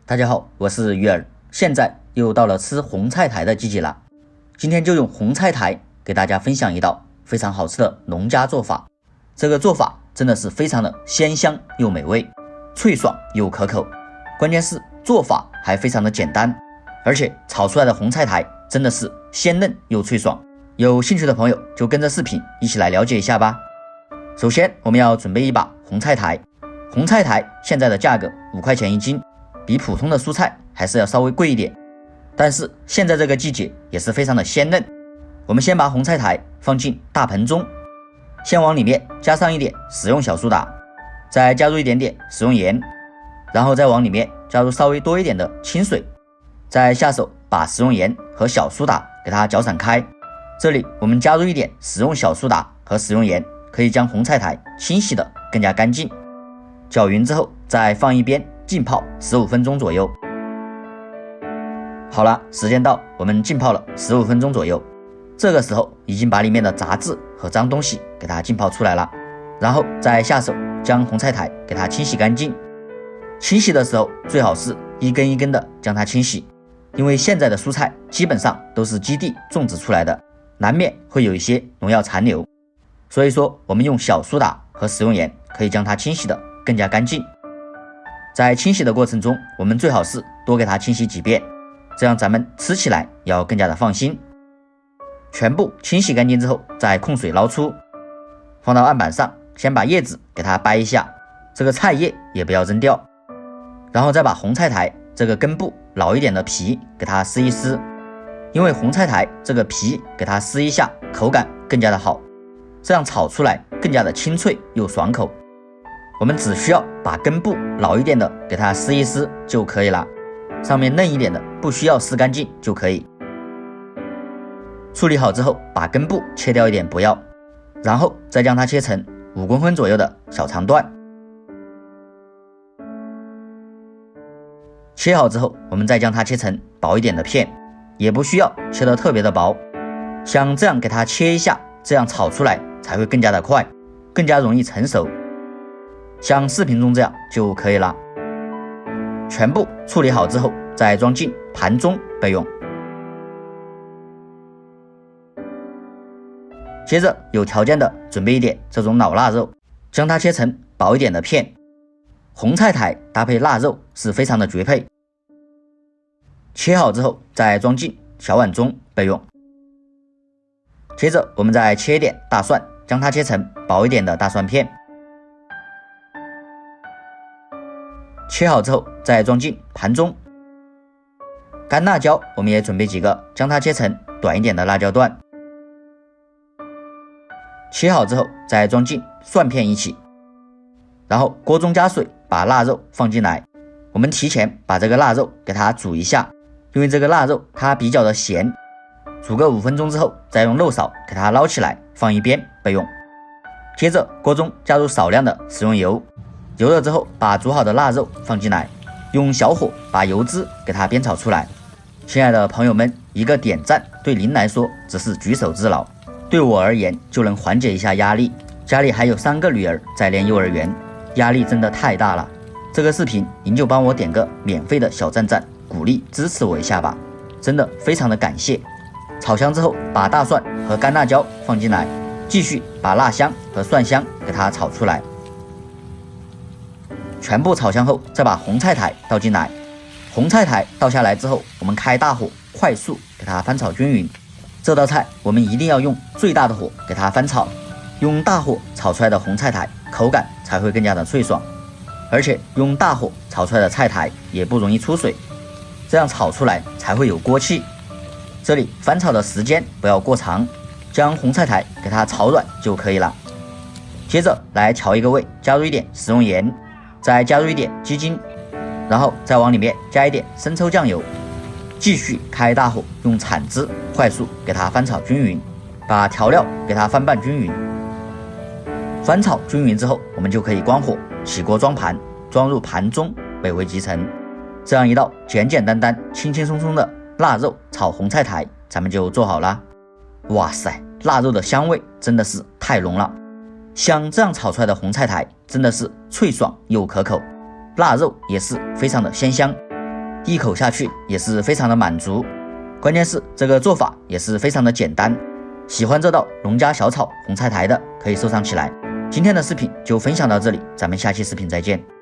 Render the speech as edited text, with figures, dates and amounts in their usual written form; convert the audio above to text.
大家好，我是鱼儿，现在又到了吃红菜苔的季节了。今天就用红菜苔给大家分享一道非常好吃的农家做法。这个做法真的是非常的鲜香又美味，脆爽又可口，关键是做法还非常的简单，而且炒出来的红菜苔真的是鲜嫩又脆爽。有兴趣的朋友就跟着视频一起来了解一下吧。首先我们要准备一把红菜苔，红菜苔现在的价格5块钱一斤，比普通的蔬菜还是要稍微贵一点，但是现在这个季节也是非常的鲜嫩。我们先把红菜苔放进大盆中，先往里面加上一点食用小苏打，再加入一点点食用盐，然后再往里面加入稍微多一点的清水，再下手把食用盐和小苏打给它搅散开。这里我们加入一点食用小苏打和食用盐，可以将红菜苔清洗的更加干净。搅匀之后再放一边浸泡15分钟左右。好了，时间到，我们浸泡了15分钟左右。这个时候已经把里面的杂质和脏东西给它浸泡出来了，然后再下手将红菜苔给它清洗干净。清洗的时候最好是一根一根的将它清洗，因为现在的蔬菜基本上都是基地种植出来的，难免会有一些农药残留，所以说我们用小苏打和食用盐可以将它清洗的更加干净。在清洗的过程中，我们最好是多给它清洗几遍，这样咱们吃起来要更加的放心。全部清洗干净之后，再控水捞出，放到案板上，先把叶子给它掰一下，这个菜叶也不要扔掉，然后再把红菜苔这个根部老一点的皮给它撕一撕，因为红菜苔这个皮给它撕一下，口感更加的好，这样炒出来更加的清脆又爽口。我们只需要把根部老一点的给它撕一撕就可以了，上面嫩一点的不需要撕干净就可以。处理好之后，把根部切掉一点不要，然后再将它切成5公分左右的小长段。切好之后，我们再将它切成薄一点的片，也不需要切得特别的薄，像这样给它切一下，这样炒出来才会更加的快，更加容易成熟，像视频中这样就可以了。全部处理好之后，再装进盘中备用。接着有条件的准备一点这种老腊肉，将它切成薄一点的片，红菜苔搭配腊肉是非常的绝配。切好之后再装进小碗中备用。接着我们再切一点大蒜，将它切成薄一点的大蒜片，切好之后再装进盘中。干辣椒我们也准备几个，将它切成短一点的辣椒段，切好之后再装进蒜片一起，然后锅中加水，把腊肉放进来。我们提前把这个腊肉给它煮一下，因为这个腊肉它比较的咸，煮个5分钟之后，再用漏勺给它捞起来放一边备用。接着锅中加入少量的食用油，油热之后把煮好的腊肉放进来，用小火把油脂给它煸炒出来。亲爱的朋友们，一个点赞对您来说只是举手之劳，对我而言就能缓解一下压力。家里还有3个女儿在念幼儿园，压力真的太大了。这个视频您就帮我点个免费的小赞赞，鼓励支持我一下吧，真的非常的感谢。炒香之后，把大蒜和干辣椒放进来，继续把辣香和蒜香给它炒出来。全部炒香后，再把红菜苔倒进来。红菜苔倒下来之后，我们开大火快速给它翻炒均匀。这道菜我们一定要用最大的火给它翻炒，用大火炒出来的红菜苔口感才会更加的脆爽，而且用大火炒出来的菜苔也不容易出水，这样炒出来才会有锅气。这里翻炒的时间不要过长，将红菜苔给它炒软就可以了。接着来调一个味，加入一点食用盐，再加入一点鸡精，然后再往里面加一点生抽酱油，继续开大火用铲子快速给它翻炒均匀，把调料给它翻拌均匀。翻炒均匀之后，我们就可以关火起锅装盘，装入盘中备为集成。这样一道简简单单轻轻松松的腊肉炒红菜苔咱们就做好了。哇塞，腊肉的香味真的是太浓了，像这样炒出来的红菜苔真的是脆爽又可口，腊肉也是非常的鲜香，一口下去也是非常的满足。关键是这个做法也是非常的简单。喜欢这道农家小炒红菜苔的可以收藏起来。今天的视频就分享到这里，咱们下期视频再见。